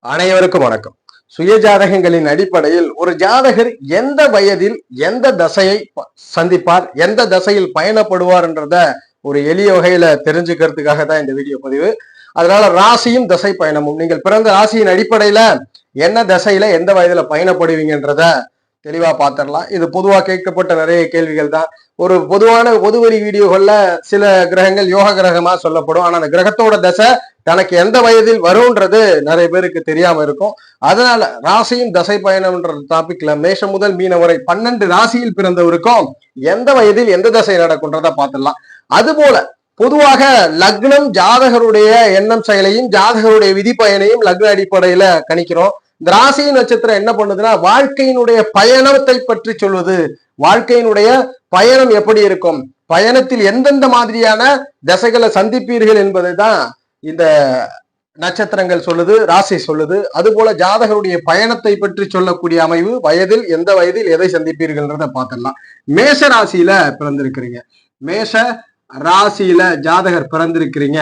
அனைவருக்கும் வணக்கம். சுய ஜாதகங்களின் அடிப்படையில் ஒரு ஜாதகர் எந்த வயதில் எந்த தசையை சந்திப்பார், எந்த தசையில் பயணப்படுவார் என்றத ஒரு எளிய வகையில தெரிஞ்சுக்கிறதுக்காக தான் இந்த வீடியோ பதிவு. அதனால ராசியும் தசை பயணமும் நீங்கள் பிறந்த ராசியின் அடிப்படையில என்ன தசையில எந்த வயதுல பயணப்படுவீங்கன்றத தெளிவா பார்த்திடலாம். இது பொதுவா கேட்கப்பட்ட நிறைய கேள்விகள் தான். ஒரு பொதுவான பொதுவெளி வீடியோகள்ல சில கிரகங்கள் யோக கிரகமா சொல்லப்படும். ஆனா அந்த கிரகத்தோட தசை தனக்கு எந்த வயதில் வரும்ன்றது நிறைய பேருக்கு தெரியாம இருக்கும். அதனால ராசியும் தசை பயணம்ன்ற டாபிக்ல மேஷம் முதல் மீனம் வரை 12 ராசியில் பிறந்தவருக்கும் எந்த வயதில் எந்த தசை நடக்கும்ன்றத பார்த்துடலாம். அதுபோல பொதுவாக லக்னம் ஜாதகருடைய எண்ணம் செயலையும் ஜாதகருடைய விதி பயனையும் லக்ன அடிப்படையில கணிக்கிறோம். இந்த ராசி நட்சத்திரம் என்ன பண்ணுதுன்னா வாழ்க்கையினுடைய பயணத்தை பற்றி சொல்வது. வாழ்க்கையினுடைய பயணம் எப்படி இருக்கும், பயணத்தில் எந்தெந்த மாதிரியான தசைகளை சந்திப்பீர்கள் என்பதை தான் இந்த நட்சத்திரங்கள் சொல்லுது, ராசி சொல்லுது. அது போல ஜாதகருடைய பயணத்தை பற்றி சொல்லக்கூடிய அமைவு, வயதில் எந்த வயதில் எதை சந்திப்பீர்கள்ன்றத பார்த்துடலாம். மேஷ ராசியில பிறந்திருக்கிறீங்க, மேஷ ராசியில ஜாதகர் பிறந்திருக்கிறீங்க.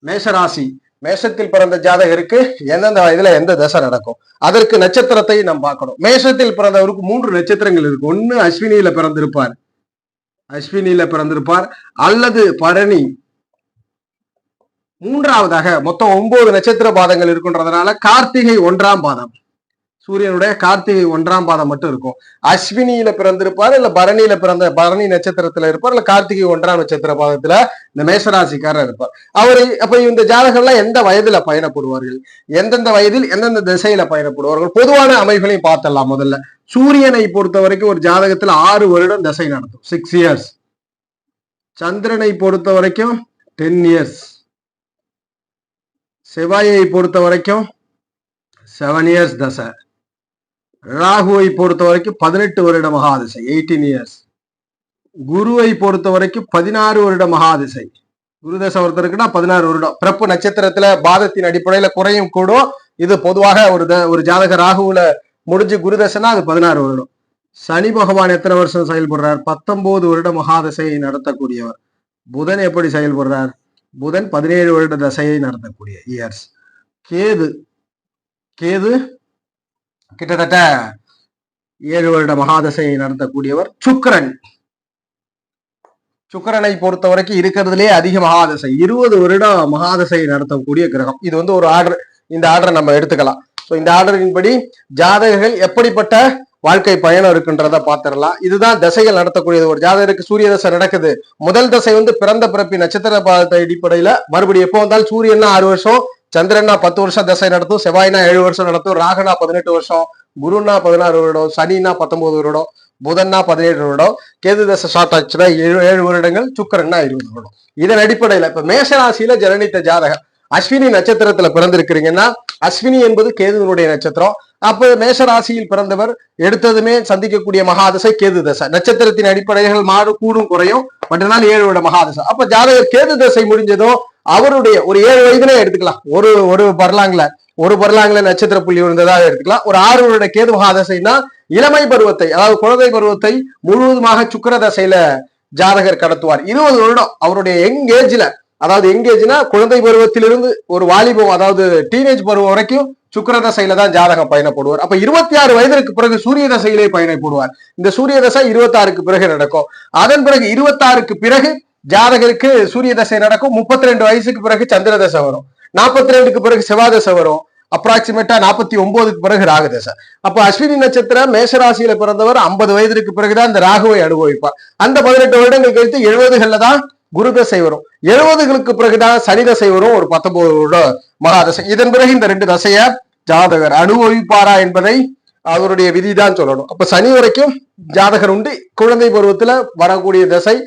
மேஷ ராசி, மேஷத்தில் பிறந்த ஜாதகருக்கு எந்தெந்த வயதுல எந்த தசை நடக்கும், அதற்கு நட்சத்திரத்தை நாம் பார்க்கணும். மேஷத்தில் பிறந்தவருக்கு 3 நட்சத்திரங்கள் இருக்கு. ஒண்ணு அஸ்வினியில பிறந்திருப்பார், அஸ்வினியில பிறந்திருப்பார், அல்லது பரணி. மூன்றாவதாக மொத்தம் 9 நட்சத்திர பாதங்கள் இருக்குன்றதுனால கார்த்திகை 1ஆம் பாதம், சூரியனுடைய கார்த்திகை 1ஆம் பாதம் மட்டும் இருக்கும். அஸ்வினியில பிறந்திருப்பார், இல்ல பரணியில பிறந்த பரணி நட்சத்திரத்துல இருப்பார், இல்ல கார்த்திகை 1ஆம் நட்சத்திர பாதத்துல இந்த மேசராசிக்காரர் இருப்பார். அவரு அப்ப இந்த ஜாதகம்லாம் எந்த வயதுல பயணப்படுவார்கள், எந்தெந்த வயதில் எந்தெந்த திசையில பயணப்படுவார்கள், பொதுவான அமைப்புகளையும் பார்த்தலாம். முதல்ல சூரியனை பொறுத்த வரைக்கும் ஒரு ஜாதகத்துல 6 வருடம் தசை நடத்தும், 6 இயர்ஸ். சந்திரனை பொறுத்த வரைக்கும் 10 இயர்ஸ். செவ்வாயை பொறுத்த வரைக்கும் 7 இயர்ஸ் தசை. ராகுவை பொறுத்த வரைக்கும் 18 வருட மகாதிசை, 18 இயர்ஸ். குருவை பொறுத்த வரைக்கும் 16 வருட மகாதிசை. குரு தசை ஒருத்தருக்குன்னா 16 வருடம். பிறப்பு நட்சத்திரத்துல பாதத்தின் அடிப்படையில குறையும் கூடும். இது பொதுவாக ஒரு ஜாதக ராகுல முடிஞ்சு குரு தசைனா அது 16 வருடம். சனி பகவான் எத்தனை வருஷம் செயல்படுறார்? 19 வருட மகாதசையை நடத்தக்கூடியவர். புதன் எப்படி செயல்படுறார்? புதன் 17 வருட தசையை நடத்தக்கூடிய இயர்ஸ். கேது கிட்டத்தட்ட 7 வருட மகாதசையை நடத்தக்கூடியவர். சுக்கிரனை பொறுத்த வரைக்கும் இருக்கிறதுலே அதிக மகாதசை, 20 வருடம் மகாதசையை நடத்தக்கூடிய கிரகம். இது ஒரு ஆர்டர். இந்த ஆர்டரை நம்ம எடுத்துக்கலாம். ஸோ இந்த ஆர்டரின் படி ஜாதகர்கள் எப்படிப்பட்ட வாழ்க்கை பயணம் இருக்குன்றத பார்த்துடலாம். இதுதான் தசைகள் நடத்தக்கூடியது. ஒரு ஜாதகருக்கு சூரிய தசை நடக்குது. முதல் தசை பிறந்த பிறப்பி நட்சத்திர பாதத்தை அடிப்படையில மறுபடியும் எப்போ வந்தாலும் சூரியன்னா 6 வருஷம், சந்திரன்னா 10 வருஷம் தசை நடத்தும், செவ்வாய்னா 7 வருஷம் நடத்தும், ராகுனா 18 வருஷம், குருன்னா 16 வருடம், சனினா 19 வருடம், புதன்னா 17 வருடம், கேது தசை ஷார்ட் ஆச்சுன்னா 7 வருடங்கள், சுக்கரன்னா 20 வருடம். இதன் அடிப்படையில இப்ப மேஷராசியில ஜனனித்த ஜாதகம் அஸ்வினி நட்சத்திரத்துல பிறந்திருக்கிறீங்கன்னா, அஸ்வினி என்பது கேதுவனுடைய நட்சத்திரம். அப்ப மேஷராசியில் பிறந்தவர் எடுத்ததுமே சந்திக்கக்கூடிய மகாதசை கேது தசை. நட்சத்திரத்தின் அடிப்படைகள் மாறு கூடும் குறையும், மற்ற நாள் 7 வருட மகாதசை. அப்ப ஜாதகர் கேது தசை முடிஞ்சதும் அவருடைய ஒரு 7 வயதுல எடுத்துக்கலாம். ஒரு பர்லாங்கில நட்சத்திர புள்ளி விழுந்ததாக எடுத்துக்கலாம். ஒரு 6 வருட கேது மகாதசைனா இளமை பருவத்தை, அதாவது குழந்தை பருவத்தை முழுவதுமாக சுக்கிர தசையில ஜாதகர் கடத்துவார். 20 வருடம் அவருடைய யங் ஏஜ்ல, அதாவது எங்கேஜ்னா குழந்தை பருவத்திலிருந்து ஒரு வாலிபம், அதாவது டீனேஜ் பருவம் வரைக்கும் சுக்கிர தசையில தான் ஜாதகம் பயணப்படுவார். அப்ப 26 வயதிற்கு பிறகு சூரிய தசையிலே பயணப்படுவார். இந்த சூரிய தசை 26க்கு பிறகு நடக்கும். அதன் பிறகு 26க்கு பிறகு ஜாதகருக்கு சூரிய தசை நடக்கும். 32 வயசுக்கு பிறகு சந்திர தசை வரும். 42க்கு பிறகு செவ்வாய் தசை வரும். அப்ராக்சிமேட்டா 49க்கு பிறகு ராகு தசை. அப்ப அஸ்வினி நட்சத்திரம் மேஷராசியில பிறந்தவர் 50 வயதிற்கு பிறகுதான் இந்த ராகுவை அனுபவிப்பார். அந்த 18 வருடங்கள் கழித்து 70கள்ல தான் குரு தசை வரும். 70களுக்கு பிறகுதான் சனி தசை வரும், ஒரு 19 வருட மகாதசை. இதன் பிறகு இந்த 2 தசைய ஜாதகர் அனுபவிப்பாரா என்பதை அவருடைய விதிதான் சொல்லணும். அப்ப சனி வரைக்கும் ஜாதகர் உண்டு. குழந்தை பருவத்துல வரக்கூடிய தசை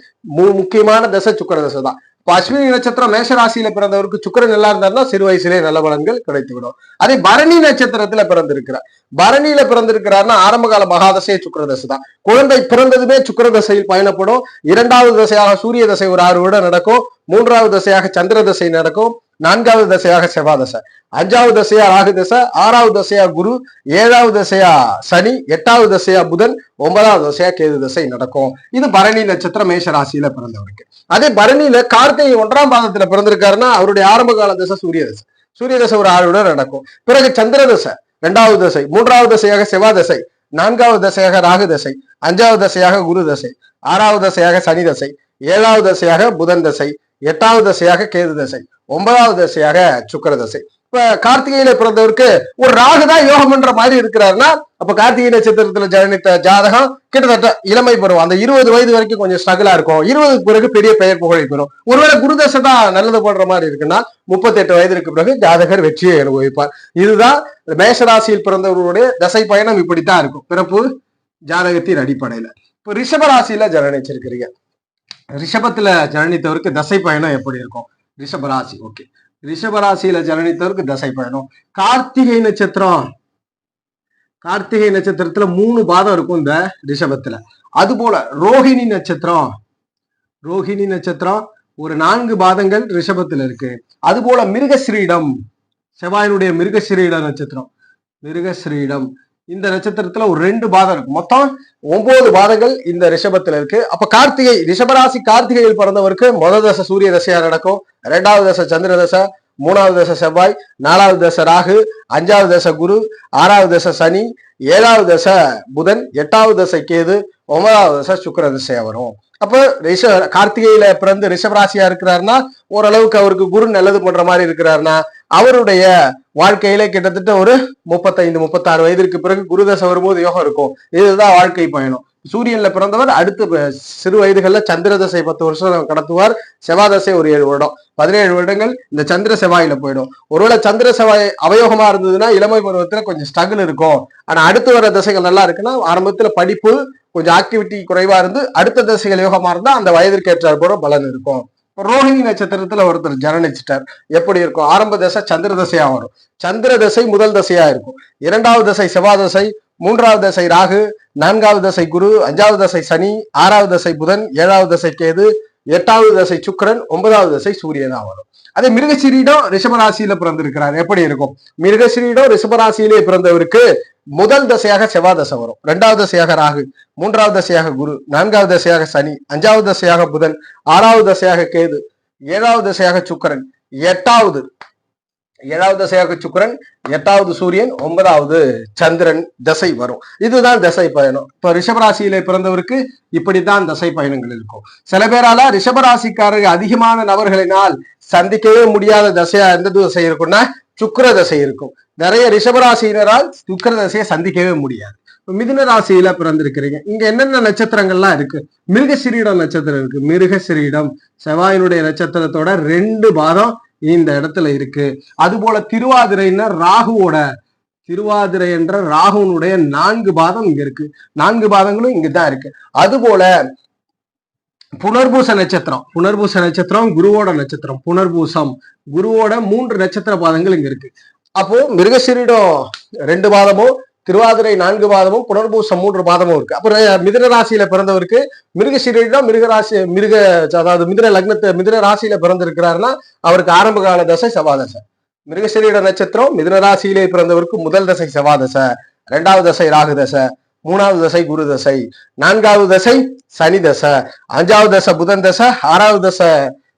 முக்கியமான தசை சுக்கிர தசை தான். இப்ப அஸ்வினி நட்சத்திரம் மேஷராசியில பிறந்தவருக்கு சுக்கிரன் நல்லா இருந்தாருன்னா சிறு வயசுலேயே நல்ல பலன்கள் கிடைத்து விடும். அதே பரணி நட்சத்திரத்துல பிறந்திருக்கிறார், பரணியில பிறந்திருக்கிறார்னா ஆரம்ப கால மகாதசையே சுக்கிர தசை தான். குழந்தை பிறந்ததுமே சுக்கிர தசையில் பயணப்படும். 2வது தசையாக சூரிய தசை ஒரு 6 வருடம் நடக்கும். 3வது தசையாக சந்திர தசை நடக்கும். 4வது தசையாக செவ்வாய் தசை. 5வது தசையா ராகு தசை. 6வது தசையா குரு. 7வது தசையா சனி. 8வது தசையா புதன். 9வது தசையா கேது தசை நடக்கும். இது பரணி நட்சத்திரம் மேஷராசியில பிறந்தவருக்கு. அதே பரணியில கார்த்திகை 1ஆம் பாதத்துல பிறந்திருக்காருன்னா அவருடைய ஆரம்ப கால தசை சூரிய தசை. சூரிய தசை ஒரு 6 வருடம் நடக்கும். பிறகு சந்திர தசை 2வது தசை, 3வது தசையாக செவ்வாய் தசை, 4வது தசையாக ராகு தசை, 5வது தசையாக குரு தசை, 6வது தசையாக சனி தசை, 7வது தசையாக புதன் தசை, 8வது தசையாக கேது தசை, 9வது தசையாக சுக்கிர தசை. இப்ப கார்த்திகையில பிறந்தவருக்கு ஒரு ராகுதான் யோகம் பண்ற மாதிரி இருக்கிறாருன்னா அப்ப கார்த்திகை நட்சத்திரத்துல ஜனித்த ஜாதகம் கிட்டத்தட்ட இளமை பெறும். அந்த 20 வயது வரைக்கும் கொஞ்சம் ஸ்ட்ரகிளா இருக்கும். 20க்கு பிறகு பெரிய பெயர் புகழை பெறும். ஒருவேளை குருதசை தான் நல்லது பண்ற மாதிரி இருக்குன்னா 38 வயதிற்கு பிறகு ஜாதகர் வெற்றியை அனுபவிப்பார். இதுதான் மேஷராசியில் பிறந்தவர்களுடைய தசை பயணம் இப்படித்தான் இருக்கும் பிறப்பு ஜாதகத்தின் அடிப்படையில. இப்ப ரிஷபராசியில ஜனனிச்சிருக்கிறீங்க. ரிஷபத்துல ஜனனித்தவருக்கு தசை பயணம் எப்படி இருக்கும்? ரிஷபராசி ஓகே. ரிஷபராசியில ஜனனித்தவருக்கு தசை பயணம். கார்த்திகை நட்சத்திரம், கார்த்திகை நட்சத்திரத்துல 3 பாதம் இருக்கும் இந்த ரிஷபத்துல. அது போல ரோஹிணி நட்சத்திரம், ரோஹிணி நட்சத்திரம் ஒரு 4 பாதங்கள் ரிஷபத்துல இருக்கு. அது போல மிருகஸ்ரீடம், செவ்வாயினுடைய மிருகஸ்ரீட நட்சத்திரம், மிருகஸ்ரீடம் இந்த நட்சத்திரத்துல ஒரு 2 பாதம் இருக்கு. மொத்தம் 9 பாதங்கள் இந்த ரிஷபத்துல இருக்கு. அப்ப கார்த்திகை ரிஷபராசி கார்த்திகையில் பிறந்தவருக்கு முதல் தசை சூரிய தசையா நடக்கும், 2வது தசை சந்திர தசை, 3வது தசை செவ்வாய், 4வது தசை ராகு, 5வது தசை குரு, 6வது தசை சனி, 7வது தசை புதன், 8வது தசை கேது, 9வது தசை சுக்கிர தசையா வரும். அப்ப கார்த்திகையில பிறந்து ரிஷபராசியா இருக்கிறாருன்னா ஓரளவுக்கு அவருக்கு குரு நல்லது பண்ற மாதிரி இருக்கிறாருன்னா அவருடைய வாழ்க்கையில கிட்டத்தட்ட ஒரு 35-36 வயதிற்கு பிறகு குருதசை வரும்போது யோகம் இருக்கும். இதுதான் வாழ்க்கை பயணம். சூரியன்ல பிறந்தவர் அடுத்து சிறு வயதுகள்ல சந்திர தசை 10 வருஷம் கடத்துவார். செவ்வாய் தசை ஒரு 7 வருடம், 17 வருடங்கள் இந்த சந்திர செவ்வாயில போயிடும். ஒருவேளை சந்திர செவ்வாய் அவயோகமா இருந்ததுன்னா இளமை பருவத்துல கொஞ்சம் ஸ்ட்ரகிள் இருக்கும். ஆனா அடுத்து வர தசைகள் நல்லா இருக்குன்னா ஆரம்பத்துல படிப்பு கொஞ்சம் ஆக்டிவிட்டி குறைவா இருந்து அடுத்த தசைகள் யோகமா இருந்தா அந்த வயதிற்கு ஏற்றார் போல பலன் இருக்கும். ரோஹிணி நட்சத்திரத்துல ஒருத்தர் ஜனனிச்சிட்டார், எப்படி இருக்கும்? ஆரம்ப தசை சந்திர தசையா வரும். சந்திர தசை முதல் தசையா இருக்கும். 2வது தசை செவ்வாய் தசை, 3வது தசை ராகு, 4வது தசை குரு, 5வது தசை சனி, 6வது தசை புதன், 7வது தசை கேது, 8வது தசை சுக்கிரன், 9வது தசை சூரியனா வரும். அதே மிருகசீரிடம் ரிஷபராசியில பிறந்திருக்கிறார், எப்படி இருக்கும்? மிருகசீரிடம் ரிஷபராசியிலே பிறந்தவருக்கு முதல் தசையாக செவ்வாய் தசை வரும், 2வது தசையாக ராகு, 3வது தசையாக குரு, 4வது தசையாக சனி, 5வது தசையாக புதன், 6வது தசையாக கேது, 7வது தசையாக சுக்கிரன், 7வது தசையாக சுக்கிரன், 8வது சூரியன், 9வது சந்திரன் தசை வரும். இதுதான் தசை பயணம். இப்ப ரிஷபராசியிலே பிறந்தவருக்கு இப்படித்தான் தசை பயணங்கள் இருக்கும். சில பேரால ரிஷபராசிக்காரர்கள் அதிகமான நபர்களினால் சந்திக்கவே முடியாத தசையா எந்த தசை இருக்கும்னா சுக்கிர தசை இருக்கும். நிறைய ரிஷபராசியினரால் சுக்கிர தசையை சந்திக்கவே முடியாது. மிதுன ராசியில பிறந்திருக்கிறீங்க. இங்க என்னென்ன நட்சத்திரங்கள்லாம் இருக்கு? மிருகசிரீடம் நட்சத்திரம் இருக்கு. மிருகசிரீடம் செவ்வாயினுடைய நட்சத்திரத்தோட 2 பாதம் இந்த இடத்துல இருக்கு. அது போல திருவாதிரைன்னா ராகுவோட, திருவாதிரை என்ற ராகுனுடைய 4 பாதம் இங்க இருக்கு. 4 பாதங்களும் இங்கதான் இருக்கு. அது போல புனர்பூச நட்சத்திரம், புனர்பூச நட்சத்திரம் குருவோட நட்சத்திரம். புனர்பூசம் குருவோட 3 நட்சத்திர பாதங்கள் இங்க இருக்கு. அப்போ மிருகசீரிடம் 2 பாதமும், திருவாதிரை 4 பாதமும், புனர்பூசம் 3 பாதமும் இருக்கு. அப்புறம் மிதுன ராசியில பிறந்தவருக்கு மிருகசீரிடம் அதாவது மிதுன லக்னத்தை மிதுன ராசியில பிறந்திருக்கிறாருன்னா அவருக்கு ஆரம்ப கால தசை செவ்வாய் தசை. மிருகசீரிட நட்சத்திரம் மிதுன ராசியிலே பிறந்தவருக்கு முதல் தசை செவ்வாய் தசை, 2வது தசை ராகு தசை, 3வது தசை குரு தசை, 4வது தசை சனி தசை, 5வது தசை புதன் தசை, 6வது தசை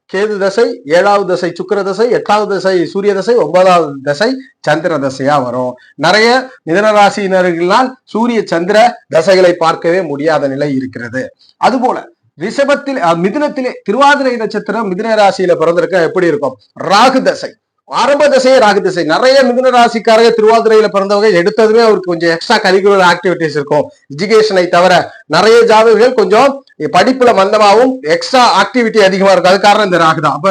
கேது தசை, 7வது தசை சுக்கிர தசை, 8வது தசை சூரிய தசை, 9வது தசை சந்திர தசையா வரும். நிறைய மிதுன ராசியினர்களால் சூரிய சந்திர தசைகளை பார்க்கவே முடியாத நிலை இருக்கிறது. அதுபோல ரிஷபத்தில் மிதுனத்திலே திருவாதிரை நட்சத்திரம் மிதுன ராசியில பிறந்திருக்க எப்படி இருக்கும்? ராகு தசை, ஆரம்ப தசையே ராகு தசை. நிறைய மிதுன ராசிக்காரங்க திருவாதிரையில பிறந்தவங்க எடுத்ததுமே அவருக்கு கொஞ்சம் எக்ஸ்ட்ரா கரிக்குலர் ஆக்டிவிட்டிஸ் இருக்கும். எஜுகேஷனை தவிர நிறைய ஜாதகர்கள் கொஞ்சம் படிப்புல மந்தமாகவும் எக்ஸ்ட்ரா ஆக்டிவிட்டி அதிகமா இருக்கும். அது காரணம் இந்த ராகு தான். அப்ப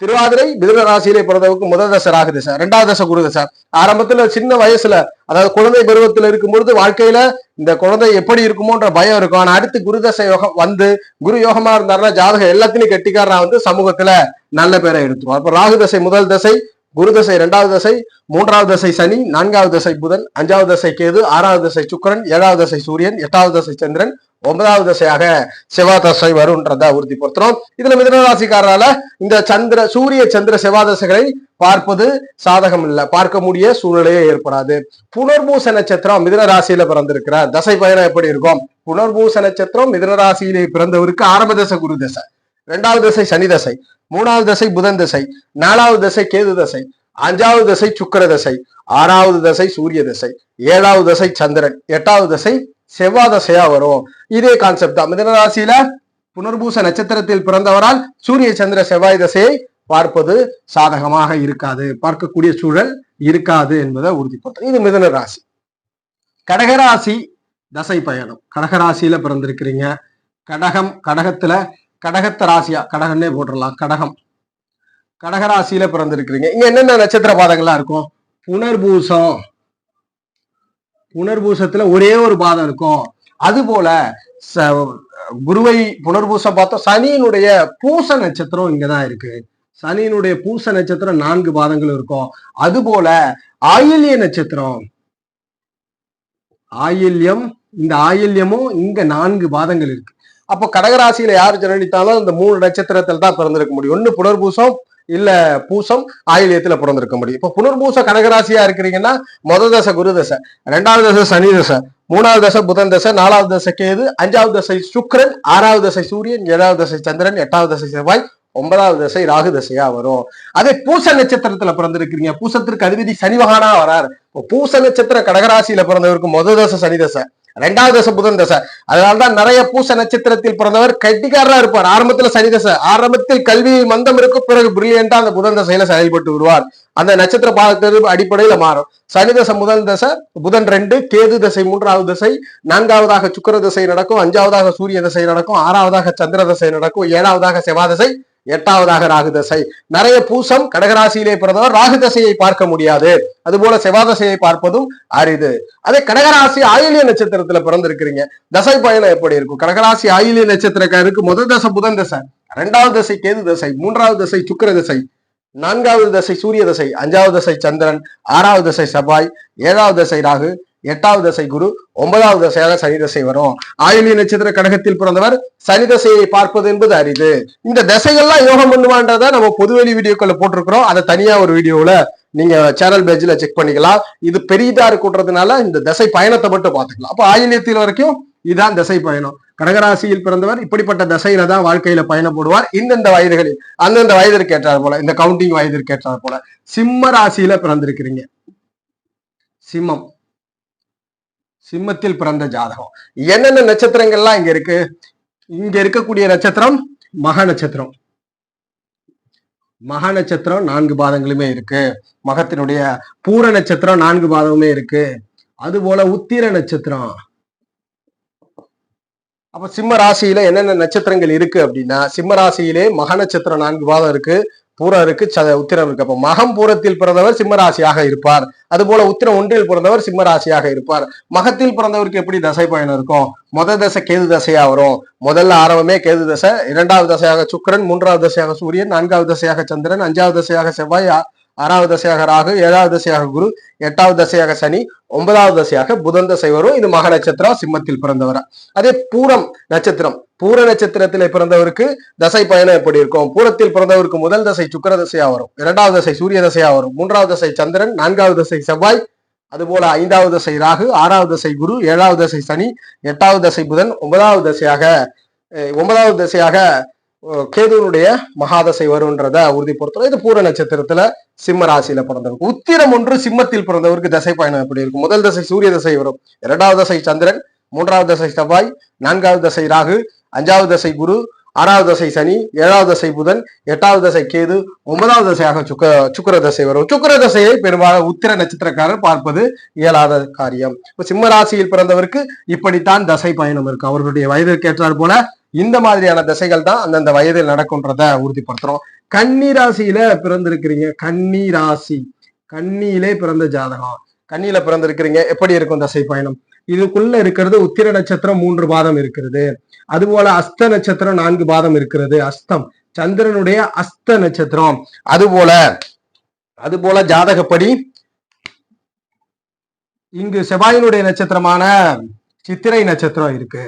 திருவாதிரை மிதுன ராசியிலே பிறந்தவருக்கு முதல் தசை ராகு தசை, 2வது தசை குரு தசை. ஆரம்பத்துல சின்ன வயசுல அதாவது குழந்தை பருவத்துல இருக்கும் பொழுது வாழ்க்கையில இந்த குழந்தை எப்படி இருக்குமோன்ற பயம் இருக்கும். ஆனா அடுத்து குரு தசை யோகம் வந்து குரு யோகமா இருந்தாருன்னா ஜாதகம் எல்லாத்திலையும் கெட்டிக்காரனா வந்து சமூகத்துல நல்ல பேரை எடுத்துரும். அப்ப ராகு தசை முதல் தசை, குரு தசை 2வது தசை, 3வது தசை சனி, 4வது தசை புதன், 5வது தசை கேது, 6வது தசை சுக்கிரன், 7வது தசை சூரியன், 8வது தசை சந்திரன், 9வது தசையாக செவ்வாய் தசை வரும்ன்றத உறுதிப்படுத்துறோம். இதுல மிதுன ராசிக்காரரால இந்த சூரிய சந்திர செவ்வாய் தசைகளை பார்ப்பது சாதகம் இல்லை, பார்க்க முடிய சூழ்நிலையே ஏற்படாது. புனர்பூச நட்சத்திரம் மிதுன ராசியில பிறந்திருக்கிறார், தசை பயணம் எப்படி இருக்கும்? புனர்பூச நட்சத்திரம் மிதுன ராசியிலே பிறந்தவருக்கு ஆரம்ப தசை குரு தசை, 2வது தசை சனி தசை, 3வது தசை புதன் தசை, 4வது தசை கேது தசை, அஞ்சாவது தசை சுக்கிர தசை, ஆறாவது தசை சூரிய தசை, ஏழாவது தசை சந்திரன், எட்டாவது தசை செவ்வாய் தசையா வரும். இதே கான்செப்ட் தான். மிதுன ராசியில புனர்பூச நட்சத்திரத்தில் பிறந்தவரால் சூரிய சந்திர செவ்வாய் தசையை பார்ப்பது சாதகமாக இருக்காது, பார்க்கக்கூடிய சூழல் இருக்காது என்பதை உறுதிப்படுத்தும். இது மிதுன ராசி. கடகராசி தசை பயணம். கடகராசியில பிறந்திருக்கிறீங்க. கடகம், கடகத்துல கடகத்த ராசியா, கடகன்னே போட்டுடலாம். கடகம், கடகராசியில பிறந்திருக்கிறீங்க. இங்க என்னென்ன நட்சத்திர பாதங்கள்லாம் இருக்கும்? புனர்பூசம், புனர்பூசத்துல ஒரே ஒரு பாதம் இருக்கும். அது போல குருவை புனர்பூசம் பார்த்தோம். சனியினுடைய பூச நட்சத்திரம் இங்கதான் இருக்கு. சனியினுடைய பூச நட்சத்திரம் 4 பாதங்கள் இருக்கும். அது போல ஆயில்ய நட்சத்திரம், ஆயில்யம், இந்த ஆயில்யமும் இங்க 4 பாதங்கள் இருக்கு. அப்போ கடகராசியில யார் ஜனனித்தாலும் இந்த 3 நட்சத்திரத்தில் தான் பிறந்திருக்க முடியும். ஒண்ணு புனர்பூசம், இல்ல பூசம், ஆயில்யத்துல பிறந்திருக்க முடியும். இப்ப புனர்பூச கடகராசியா இருக்கிறீங்கன்னா முதல் தசை குரு தசை, 2வது தசை சனி தசை, 3வது தசை புதன் தசை, 4வது தசை கேது, 5வது தசை சுக்கிரன், 6வது தசை சூரியன், 7வது தசை சந்திரன், 8வது தசை செவ்வாய், 9வது தசை ராகு தசையா வரும். அதே பூச நட்சத்திரத்துல பிறந்திருக்கிறீங்க. பூசத்திற்கு அதிபதி சனி மகானா வரார். பூச நட்சத்திர கடகராசியில பிறந்தவருக்கு முதல் தசை சனி தசை, 2வது தசை புதன் தசை. அதனால்தான் நிறைய பூச நட்சத்திரத்தில் பிறந்தவர் கட்டிக்காரரா இருப்பார். ஆரம்பத்துல சனி தசை, ஆரம்பத்தில் கல்வி மந்தம் இருக்கும், பிறகு பிரில்லியண்டா அந்த புதன் தசையில செயல்பட்டு வருவார். அந்த நட்சத்திர பாதத்திற்கு அடிப்படையில மாறும். சனி தசை முதல் தசை, புதன் 2, கேது தசை 3வது தசை, 4வதாக சுக்கிர தசை நடக்கும், 5வதாக சூரிய தசை நடக்கும், 6வதாக சந்திர தசை நடக்கும், 7வதாக செவ்வாய் தசை, 8வதாக ராகு தசை. நிறைய பூசம் கடகராசியிலே பிறந்தவர் ராகு தசையை பார்க்க முடியாது. அதுபோல செவ்வாய் தசையை பார்ப்பதும் அரிது. அதே கடகராசி ஆயில்ய நட்சத்திரத்துல பிறந்திருக்கிறீங்க. தசை பயணம் எப்படி இருக்கும்? கடகராசி ஆயில்ய நட்சத்திரக்காரருக்கு முதல் தசை புதன் தசை, 2வது தசை கேது தசை, 3வது தசை சுக்கிர தசை, 4வது தசை சூரிய தசை, 5வது தசை சந்திரன், 6வது தசை செவ்வாய், 7வது தசை ராகு, 8வது தசை குரு, 9வது தசையாக சனி தசை வரும். ஆயில்ய நட்சத்திர கடகத்தில் பிறந்தவர் சனி தசையை பார்ப்பது என்பது அரிது. இந்த தசைகள்லாம் யோகம் பண்ணுவான்றத நம்ம பொதுவெளி வீடியோக்களை போட்டிருக்கிறோம். அதை தனியா ஒரு வீடியோல நீங்க சேனல் பேஜ்ல செக் பண்ணிக்கலாம். இது பெரியதா இருக்குன்றதுனால இந்த தசை பயணத்தை மட்டும் பார்த்துக்கலாம். அப்போ ஆயில்யத்தில் வரைக்கும் இதுதான் தசை பயணம். கடகராசியில் பிறந்தவர் இப்படிப்பட்ட தசையில தான் வாழ்க்கையில பயணப்படுவார். இந்தந்த வயதுகளில் அந்தந்த வயதிற்கு ஏற்றார் போல, இந்த கவுண்டிங் வயதிற்கு ஏற்றார் போல. சிம்ம ராசியில பிறந்திருக்கிறீங்க. சிம்மம், சிம்மத்தில் பிறந்த ஜாதகம். என்னென்ன நட்சத்திரங்கள்லாம் இங்க இருக்கு? இங்க இருக்கக்கூடிய நட்சத்திரம் மக நட்சத்திரம். மக நட்சத்திரம் 4 பாதங்களுமே இருக்கு. மகத்தினுடைய பூர நட்சத்திரம் 4 பாதமுமே இருக்கு. அது போல உத்திர நட்சத்திரம். அப்ப சிம்ம ராசியில என்னென்ன நட்சத்திரங்கள் இருக்கு அப்படின்னா, சிம்ம ராசியிலே மக நட்சத்திரம் 4 பாதம் இருக்கு, பூரம் இருக்கு, உத்திரம் இருக்கு. அப்ப மகம் பூரத்தில் பிறந்தவர் சிம்ம ராசியாக இருப்பார். அது போல உத்திரம் 1ல் பிறந்தவர் சிம்ம ராசியாக இருப்பார். மகத்தில் பிறந்தவருக்கு எப்படி தசை பயணம் இருக்கும்? முதல் தசை கேது தசையா வரும். முதல்ல ஆரம்பமே கேது தசை, 2வது தசையாக சுக்கிரன், 3வது தசையாக சூரியன், 4வது தசையாக சந்திரன், 5வது தசையாக செவ்வாய், 6வது தசையாக ராகு, 7வது தசையாக குரு, 8வது தசையாக சனி, 9வது தசையாக புதன் தசை வரும். இது மக நட்சத்திரம், சிம்மத்தில் பிறந்தவர். அதே பூரம் நட்சத்திரம், பூர நட்சத்திரத்திலே பிறந்தவருக்கு தசை பயணம் எப்படி இருக்கும்? பூரத்தில் பிறந்தவருக்கு முதல் தசை சுக்கிர தசையா வரும், 2வது தசை சூரிய தசையா வரும், 3வது தசை சந்திரன், 4வது தசை செவ்வாய், அதுபோல 5வது தசை ராகு, 6வது தசை குரு, 7வது தசை சனி, 8வது தசை புதன், 9வது தசையாக கேதுனுடைய மகாதசை வரும்ன்றத உறுதிப்படுத்துறோம். இது பூர நட்சத்திரத்துல சிம்ம ராசியில பிறந்தவருக்கு. உத்திரம் 1 சிம்மத்தில் பிறந்தவருக்கு தசை பயணம் எப்படி இருக்கும்? முதல் தசை சூரிய தசை வரும், 2வது தசை சந்திரன், 3வது தசை செவ்வாய், 4வது தசை ராகு, 5வது தசை குரு, 6வது தசை சனி, 7வது தசை புதன், 8வது தசை கேது, 9வது தசையாக சுக்கிர தசை வரும். சுக்கிர தசையை பெரும்பாலும் உத்திர நட்சத்திரக்காரர் பார்ப்பது இயலாத காரியம். இப்ப சிம்ம ராசியில் பிறந்தவருக்கு இப்படித்தான் தசை பயணம் இருக்கு. அவர்களுடைய வயதிற்கு ஏற்றார் போல இந்த மாதிரியான தசைகள் தான் அந்தந்த வயதில் நடக்கும்ன்றத உறுதிப்படுத்துறோம். கன்னி ராசியில பிறந்திருக்கிறீங்க. கன்னி ராசி, கன்னியிலே பிறந்த ஜாதகம். கன்னியில பிறந்திருக்கிறீங்க. எப்படி இருக்கும் தசை பயணம்? இதுக்குள்ள இருக்கிறது உத்திர நட்சத்திரம் 3 பாதம் இருக்கிறது. அதுபோல அஸ்த நட்சத்திரம் 4 பாதம் இருக்கிறது. அஸ்தம் சந்திரனுடைய அஸ்த நட்சத்திரம். அதுபோல ஜாதகப்படி இங்கு செவ்வாயினுடைய நட்சத்திரமான சித்திரை நட்சத்திரம் இருக்கு.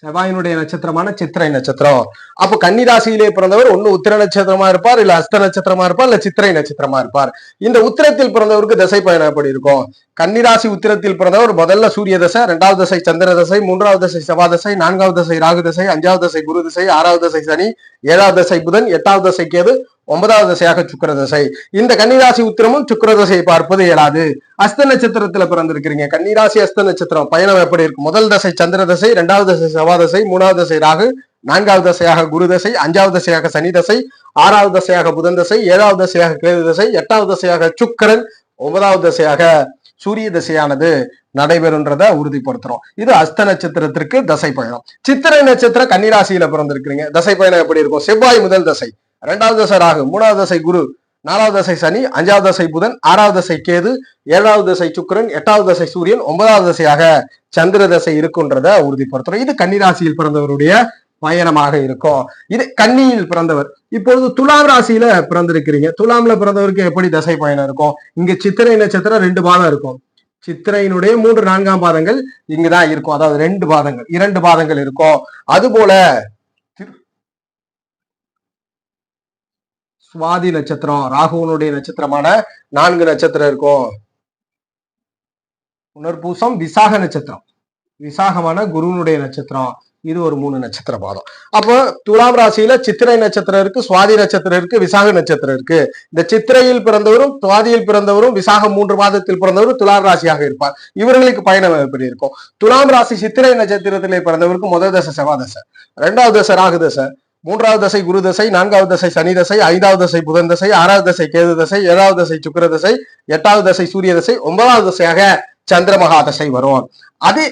செவ்வாயினுடைய நட்சத்திரமான சித்திரை நட்சத்திரம். அப்போ கன்னிராசியிலே பிறந்தவர் ஒண்ணு உத்திர நட்சத்திரமா இருப்பார், இல்ல அஸ்த நட்சத்திரமா இருப்பார், இல்ல சித்திரை நட்சத்திரமா இருப்பார். இந்த உத்திரத்தில் பிறந்தவருக்கு தசை பயணம் எப்படி இருக்கும்? கன்னிராசி உத்திரத்தில் பிறந்தவர் முதல்ல சூரிய தசை, இரண்டாவது தசை சந்திர தசை, மூன்றாவது தசை செவ்வாய் தசை, நான்காவது தசை ராகு தசை, அஞ்சாவது தசை குரு தசை, ஆறாவது தசை சனி, ஏழாவது தசை புதன், எட்டாவது தசை கேது, ஒன்பதாவது தசையாக சுக்கிர தசை. இந்த கன்னிராசி உத்திரமும் சுக்கிர தசையை பார்ப்பது இயலாது. அஸ்த நட்சத்திரத்துல பிறந்திருக்கிறீங்க, கன்னிராசி அஸ்த நட்சத்திரம், பயணம் எப்படி இருக்கும்? முதல் தசை சந்திர தசை, இரண்டாவது தசை செவ்வாய் தசை, மூணாவது தசை ராகு, நான்காவது தசையாக குரு தசை, அஞ்சாவது தசையாக சனி தசை, ஆறாவது தசையாக புதன் தசை, ஏழாவது தசையாக கேது தசை, எட்டாவது தசையாக சுக்கிரன், ஒன்பதாவது தசையாக சூரிய தசையானது நடைபெறுன்றத உறுதிப்படுத்துறோம். இது அஸ்த நட்சத்திரத்திற்கு தசை பயணம். சித்திரை நட்சத்திரம் கன்னிராசியில பிறந்திருக்கிறீங்க, தசை பயணம் எப்படி இருக்கும்? செவ்வாய் முதல் தசை, இரண்டாவது தசை ராகு, மூணாவது தசை குரு, நாலாவது தசை சனி, அஞ்சாவது தசை புதன், ஆறாவது தசை கேது, ஏழாவது தசை சுக்கிரன், எட்டாவது தசை சூரியன், ஒன்பதாவது தசையாக சந்திர தசை இருக்குன்றத உறுதிப்படுத்துறோம். இது கன்னிராசியில் பிறந்தவருடைய பயணமாக இருக்கும். இது கன்னியில் பிறந்தவர். இப்பொழுது துலாம் ராசியில பிறந்திருக்கிறீங்க, துலாம்ல பிறந்தவருக்கு எப்படி தசை பயணம் இருக்கும்? இங்க சித்திரை நட்சத்திரம் 2 பாதம் இருக்கும், சித்திரையினுடைய 3, 4ஆம் பாதங்கள் இங்குதான் இருக்கும், அதாவது 2 பாதங்கள் இருக்கும். அதுபோல சுவாதி நட்சத்திரம் ராகுவனுடைய நட்சத்திரமான 4 நட்சத்திரம் இருக்கும். புனர்பூசம் விசாக நட்சத்திரம், விசாகமான குருவனுடைய நட்சத்திரம், இது ஒரு 3 நட்சத்திர பாதம். அப்போ துலாம் ராசியில சித்திரை நட்சத்திரம் இருக்கு, சுவாதி நட்சத்திரம் இருக்கு, விசாக நட்சத்திரம் இருக்கு. இந்த சித்திரையில் பிறந்தவரும் சுவாதியில் பிறந்தவரும் விசாகம் 3 மாதத்தில் பிறந்தவரும் துலாம் ராசியாக இருப்பார். இவர்களுக்கு பயணம் எப்படி இருக்கும்? துலாம் ராசி சித்திரை நட்சத்திரத்திலே பிறந்தவருக்கு முதல் தசை செவ்வாய் தசை, இரண்டாவது தசை ராகு தசை, மூன்றாவது தசை குரு தசை, நான்காவது தசை சனி தசை, ஐந்தாவது தசை புதன் தசை, ஆறாவது தசை கேது தசை, ஏழாவது தசை சுக்கிர தசை, எட்டாவது தசை சூரிய தசை, ஒன்பதாவது தசையாக சந்திரமகா தசை வரும். அது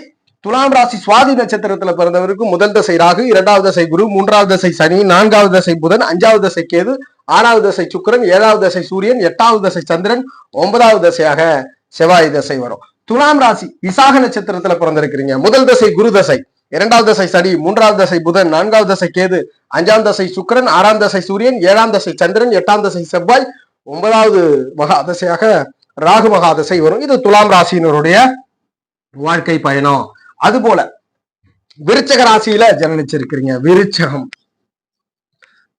துலாம் ராசி சுவாதி நட்சத்திரத்துல பிறந்தவருக்கு முதல் தசை ராகு, இரண்டாவது தசை குரு, மூன்றாவது தசை சனி, நான்காவது தசை புதன், அஞ்சாவது தசை கேது, ஆறாவது தசை சுக்கிரன், ஏழாவது தசை சூரியன், எட்டாவது தசை சந்திரன், ஒன்பதாவது தசையாக செவ்வாய் தசை வரும். துலாம் ராசி விசாக நட்சத்திரத்துல பிறந்திருக்கிறீங்க, முதல் தசை குரு தசை, இரண்டாவது தசை சனி, மூன்றாவது தசை புதன், நான்காவது தசை கேது, அஞ்சாம் தசை சுக்கிரன், ஆறாம் தசை சூரியன், ஏழாம் தசை சந்திரன், எட்டாம் தசை செவ்வாய், ஒன்பதாவது மகாதசையாக ராகு மகாதசை வரும். இது துலாம் ராசியினருடைய வாழ்க்கை பயணம். அதுபோல விருச்சக ராசியில ஜனனிச்சிருக்கிறீங்க,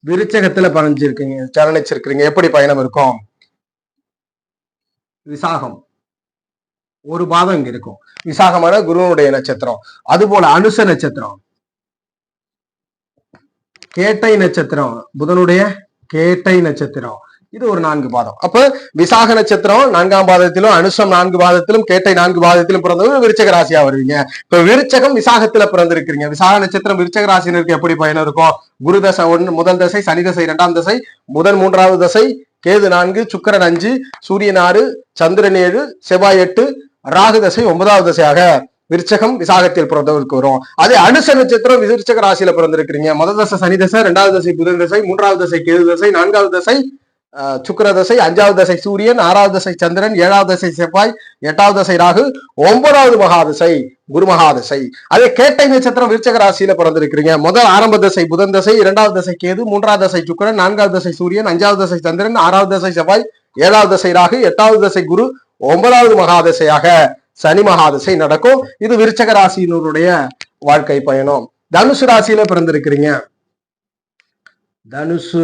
விருச்சகத்துல பணிஞ்சிருக்கீங்க, ஜனனிச்சிருக்கிறீங்க, எப்படி பயணம் இருக்கும்? விசாகம் 1 பாதம் இங்க இருக்கும், விசாகமான குருவனுடைய நட்சத்திரம். அதுபோல அனுச நட்சத்திரம், கேட்டை நட்சத்திரம், புதனுடைய கேட்டை நட்சத்திரம், இது ஒரு 4 பாதம். அப்ப விசாக நட்சத்திரம் 4ஆம் பாதத்திலும், அனுஷம் 4 பாதத்திலும், கேட்டை 4 பாதத்திலும் பிறந்தவங்க விருச்சக ராசியா வருவீங்க. இப்ப விருச்சகம் விசாகத்துல பிறந்திருக்கிறீங்க, விசாக நட்சத்திரம் விருச்சக ராசினருக்கு எப்படி பயணம் இருக்கும்? குரு தசை 1 முதல் தசை, சனி தசை 2ஆம் தசை, புதன் 3வது தசை, கேது 4, சுக்கிரன் 5, சூரியன் 6, சந்திரன் 7, செவ்வாய் 8, ராகு தசை 9வது தசையாக விருச்சகம் விசாகத்தில் பிறந்தவருக்கு வரும். அதே அனுச நட்சத்திரம் விருச்சக ராசியில பிறந்திருக்கிறீங்க, முதல் தசை சனி தசை, 2வது தசை புதன் தசை, 3வது தசை கேது தசை, 4வது தசை சுக்கிர தசை, 5வது தசை சூரியன், 6வது தசை சந்திரன், 7வது தசை செவ்வாய், 8வது தசை ராகு, 9வது மகாதசை குரு மகாதசை. அதே கேட்டை நட்சத்திரம் விருச்சக ராசியில பிறந்திருக்கிறீங்க, முதல் ஆரம்ப தசை புதன் தசை, 2வது தசை கேது, 3வது தசை சுக்கிரன், 4வது தசை சூரியன், 5வது தசை சந்திரன், 6வது தசை செவ்வாய், 7வது தசை ராகு, 8வது தசை குரு, 9வது மகாதசையாக சனி மகாதசை நடக்கும். இது விருச்சக ராசியினருடைய வாழ்க்கை பயணம். தனுசு ராசியில பிறந்திருக்கிறீங்க, தனுசு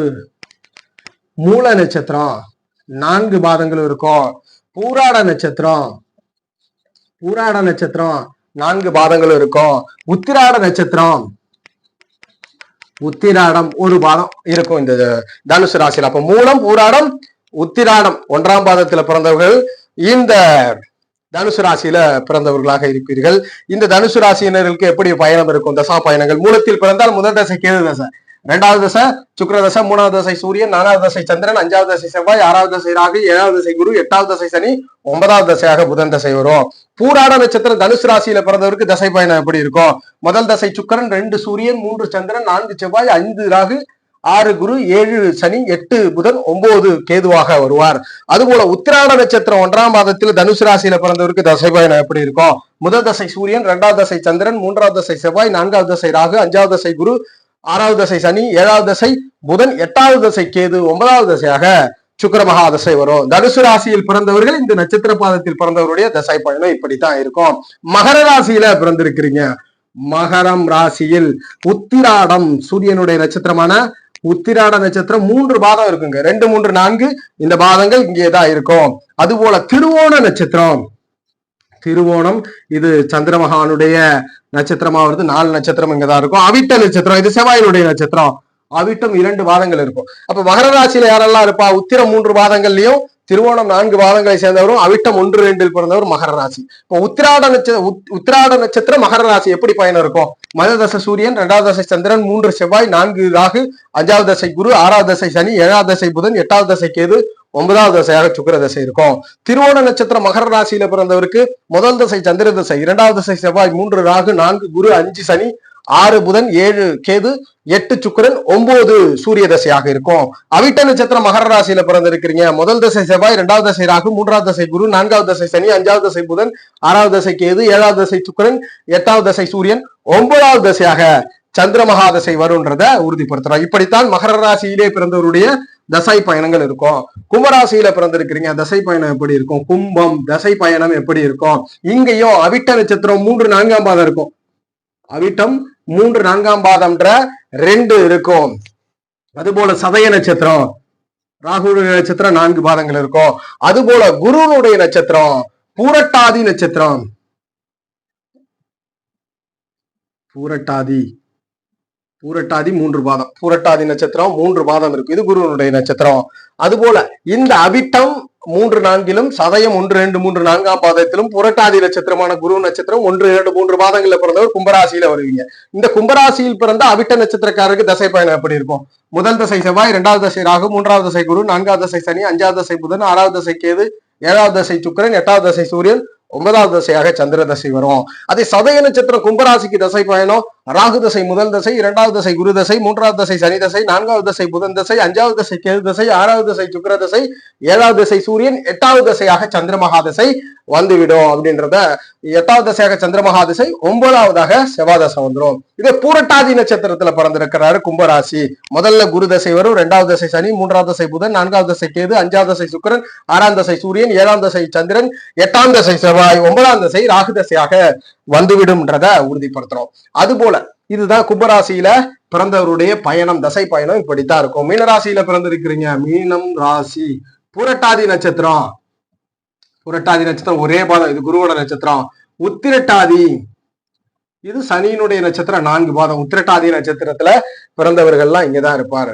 மூல நட்சத்திரம் 4 பாதங்கள் இருக்கும். பூராட நட்சத்திரம் 4 பாதங்கள் இருக்கும். உத்திராட நட்சத்திரம் உத்திராடம் 1 பாதம் இருக்கும் இந்த தனுசு ராசியில். அப்ப மூலம், பூராடம், உத்திராடம் 1ஆம் பாதத்துல பிறந்தவர்கள் இந்த தனுசு ராசியில பிறந்தவர்களாக இருப்பீர்கள். இந்த தனுசு ராசியினருக்கு எப்படி பயணம் இருக்கும்? தசா பயணங்கள். மூலத்தில் பிறந்தால் முதல் தசை கேது தசை, 2வது தசை சுக்கிர தசை, 3வது தசை சூரியன், 4வது தசை சந்திரன், 5வது தசை செவ்வாய், 6வது தசை ராகு, 7வது தசை குரு, 8வது தசை சனி, 9வது தசையாக புதன் தசை வரும். பூராட நட்சத்திரம் தனுசு ராசியில பிறந்தவருக்கு தசை பயணம் எப்படி இருக்கும்? முதல் தசை சுக்கிரன், 2 சூரியன், 3 சந்திரன், 4 செவ்வாய், 5 ராகு, 6 குரு, 7 சனி, 8 புதன், 9 கேதுவாக வருவார். அதுபோல உத்திராட நட்சத்திரம் 1ஆம் பாதத்தில் தனுசு ராசியில பிறந்தவருக்கு தசை பயணம் எப்படி இருக்கும்? முதல் தசை சூரியன், 2வது தசை சந்திரன், 3வது தசை செவ்வாய், 4வது தசை ராகு, 5வது தசை குரு, 6வது தசை சனி, 7வது தசை புதன், 8வது தசை கேது, 9வது தசையாக சுக்கிர மகாதசை வரும். தனுசு ராசியில் பிறந்தவர்கள் இந்த நட்சத்திர பாதத்தில் பிறந்தவருடைய தசை பயணம் இப்படித்தான் இருக்கும். மகர ராசியில பிறந்திருக்கிறீங்க, மகரம் ராசியில் உத்திராடம் சூரியனுடைய நட்சத்திரமான உத்திராட நட்சத்திரம் 3 பாதம் இருக்குங்க, 2, 3, 4 இந்த பாதங்கள் இங்கேதான் இருக்கும். அதுபோல திருவோண நட்சத்திரம் திருவோணம் இது சந்திரமகானுடைய நட்சத்திரமா வருது. 4 நட்சத்திரம் இங்கதான் இருக்கும். அவிட்ட நட்சத்திரம் இது செவ்வாயினுடைய நட்சத்திரம். அவிட்டம் 2 பாதங்கள் இருக்கும். அப்ப மகர ராசியில யாரெல்லாம் இருப்பா? உத்திரம் 3 பாதங்கள்லயும், திருவோணம் 4 பாதங்களை சேர்ந்தவரும், அவிட்டம் 1, 2 பிறந்தவர் மகர ராசி. இப்போ உத்திராட நட்சத்திரம் மகர ராசி எப்படி பயணம் இருக்கும்? மத தசை சூரியன், 2வது தசை சந்திரன், 3 செவ்வாய், 4 ராகு, 5வது தசை குரு, 6வது தசை சனி, 7வது தசை புதன், 8வது தசை கேது, 9வது தசையாக சுக்கிர தசை இருக்கும். திருவோண நட்சத்திரம் மகர ராசியில பிறந்தவருக்கு முதல் தசை சந்திர தசை, 2வது தசை செவ்வாய், 3 ராகு, 4 குரு, 5 சனி, 6 புதன், 7 கேது, 8 சுக்கிரன், 9 சூரிய தசையாக இருக்கும். அவிட்ட நட்சத்திரம் மகர ராசியில பிறந்திருக்கிறீங்க. முதல் தசை செவ்வாய், 2வது தசை ராகு, 3வது தசை குரு, 4வது தசை சனி, 5வது தசை புதன், 6வது தசை கேது, 7வது தசை சுக்கிரன், 8வது தசை சூரியன், 9வது தசையாக சந்திர மகாதசை வரும்ன்றத உறுதிப்படுத்துறோம். இப்படித்தான் மகர ராசியிலே பிறந்தவருடைய தசை பயணங்கள் இருக்கும். கும்பராசியில பிறந்திருக்கிறீங்க, தசை பயணம் எப்படி இருக்கும்? கும்பம் தசை பயணம் எப்படி இருக்கும்? இங்கேயும் அவிட்ட நட்சத்திரம் 3, 4ஆம் பாதம் இருக்கும். அவிட்டம் 3, 4ஆம் பாதம்ன்ற 2 இருக்கும். அதுபோல சதய நட்சத்திரம், ராகுடைய நட்சத்திரம் 4 பாதங்கள் இருக்கும். அதுபோல குருனுடைய நட்சத்திரம் பூரட்டாதி நட்சத்திரம், பூரட்டாதி 3 பாதம், பூரட்டாதி நட்சத்திரம் 3 பாதம் இருக்கு. இது குருனுடைய நட்சத்திரம். அதுபோல இந்த அவிட்டம் 3, 4லும், சதயம் 1, 2, 3, 4ஆம் பாதத்திலும், புரட்டாதி நட்சத்திரமான குரு நட்சத்திரம் 1, 2, 3 பாதங்கள்ல பிறந்தவர் கும்பராசியில வருவீங்க. இந்த கும்பராசியில் பிறந்த அவிட்ட நட்சத்திரக்காரருக்கு தசை பயணம் எப்படி இருக்கும்? முதல் தசை செவ்வாய், 2வது தசை ராகு, 3வது தசை குரு, 4வது தசை சனி, 5வது தசை புதன், 6வது தசை கேது, 7வது தசை சுக்கிரன், 8வது தசை சூரியன், 9வது தசையாக சந்திர தசை வரும். அதே சதய நட்சத்திரம் கும்பராசிக்கு தசை பயணம் ராகு தசை முதல் தசை, 2வது தசை குரு தசை, 3வது தசை சனி தசை, 4வது தசை புதன் தசை, 5வது தசை கேது தசை, 6வது தசை சுக்கிர தசை, 7வது தசை சூரியன், 8வது தசையாக சந்திர மகாதசை வந்துவிடும். அப்படின்றத 8வது தசையாக சந்திர மகாதசை, 9வதாக செவ்வாதசை வந்துடும். இதே பூரட்டாதி நட்சத்திரத்துல பிறந்திருக்கிறாரு கும்பராசி. முதல்ல குரு தசை வரும், 2வது தசை சனி, 3வது தசை புதன், 4வது தசை கேது, 5வது தசை சுக்கிரன், 6ஆம் தசை சூரியன், 7ஆம் தசை சந்திரன், 8ஆம் தசை செவ்வாய், 9ஆம் தசை ராகு தசையாக வந்துவிடும்ன்றத உறுதிப்படுத்துறோம். அதுபோல இதுதான் கும்பராசியில பிறந்தவருடைய பயணம், தசை பயணம் இப்படித்தான் இருக்கும். மீனராசியில பிறந்திருக்கிறீங்க, மீனம் ராசி, புரட்டாதி நட்சத்திரம், புரட்டாதி நட்சத்திரம் ஒரே பாதம், இது குருவோட நட்சத்திரம். உத்திரட்டாதி இது சனியினுடைய நட்சத்திரம், 4 பாதம். உத்திரட்டாதி நட்சத்திரத்துல பிறந்தவர்கள்லாம் இங்கதான் இருப்பாரு.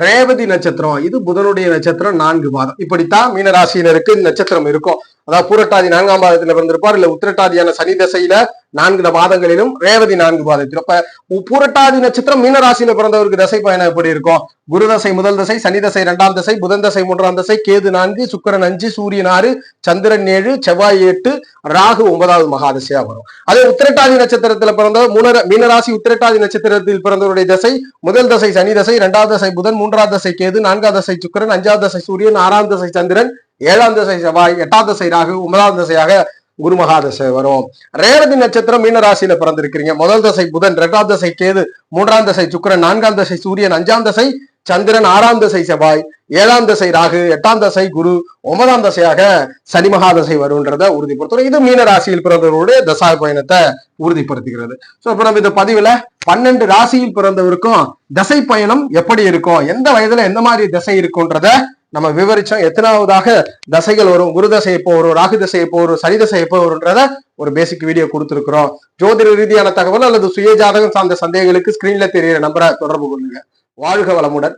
ரேவதி நட்சத்திரம் இது புதனுடைய நட்சத்திரம், 4 பாதம். இப்படித்தான் மீனராசியினருக்கு நட்சத்திரம் இருக்கும். அதாவது பூரட்டாதி 4ஆம் பாதத்துல பிறந்திருப்பார், இல்ல உத்திரட்டாதியான சனி தசையில 4 பாதங்களிலும், ரேவதி 4 பாதத்திலும். அப்ப பூரட்டாதி நட்சத்திரம் மீனராசியில பிறந்தவருக்கு தசை பயணம் எப்படி இருக்கும்? குரு தசை முதல் தசை, சனி தசை 2ஆம் தசை, புதன் தசை 3ஆம் தசை, கேது 4, சுக்கிரன் 5, சூரியன் 6, சந்திரன் 7, செவ்வாய் 8, ராகு 9வது மகாதசையா வரும். அதே உத்திரட்டாதி நட்சத்திரத்துல பிறந்தவர் மீனராசி உத்திரட்டாதி நட்சத்திரத்தில் பிறந்தவருடைய தசை முதல் தசை சனி தசை, 2வது தசை புதன், 3வது தசை கேது, 4வது தசை சுக்கிரன், 5வது தசை சூரியன், 6ஆம் தசை சந்திரன், 7ஆம் தசை செவ்வாய், 8ஆம் தசை ராகு, 9ஆம் தசையாக குரு மகாதசை வரும். ரேவதி நட்சத்திரம் மீனராசியில பிறந்திருக்கிறீங்க. முதல் தசை புதன், 2ஆம் தசை கேது, 3ஆம் தசை சுக்கிரன், 4ஆம் தசை சூரியன், 5ஆம் தசை சந்திரன், 6ஆம் தசை செவ்வாய், 7ஆம் தசை ராகு, 8ஆம் தசை குரு, 9ஆம் தசையாக சனி மகாதசை வரும்ன்றத உறுதிப்படுத்துறோம். இது மீனராசியில் பிறந்தவர்களுடைய தசா பயணத்தை உறுதிப்படுத்துகிறது. சோ இப்ப நம்ம இந்த பதிவுல 12 ராசியில் பிறந்தவருக்கும் தசை பயணம் எப்படி இருக்கும், எந்த வயதுல எந்த மாதிரி தசை இருக்கும்ன்றத நம்ம விவரிச்சோம். எத்தனாவதாக தசைகள் வரும், குரு தசை எப்போ வரும், ராகு தசை எப்போ வரும், சனி தசை எப்போ வரும்ன்றத ஒரு பேசிக் வீடியோ கொடுத்திருக்கிறோம். ஜோதிட ரீதியான தகவல் அல்லது சுய ஜாதகம் சார்ந்த சந்தேகங்களுக்கு ஸ்கிரீன்ல தெரியிற நம்பரை தொடர்பு கொள்ளுங்க. வாழ்க வளமுடன்.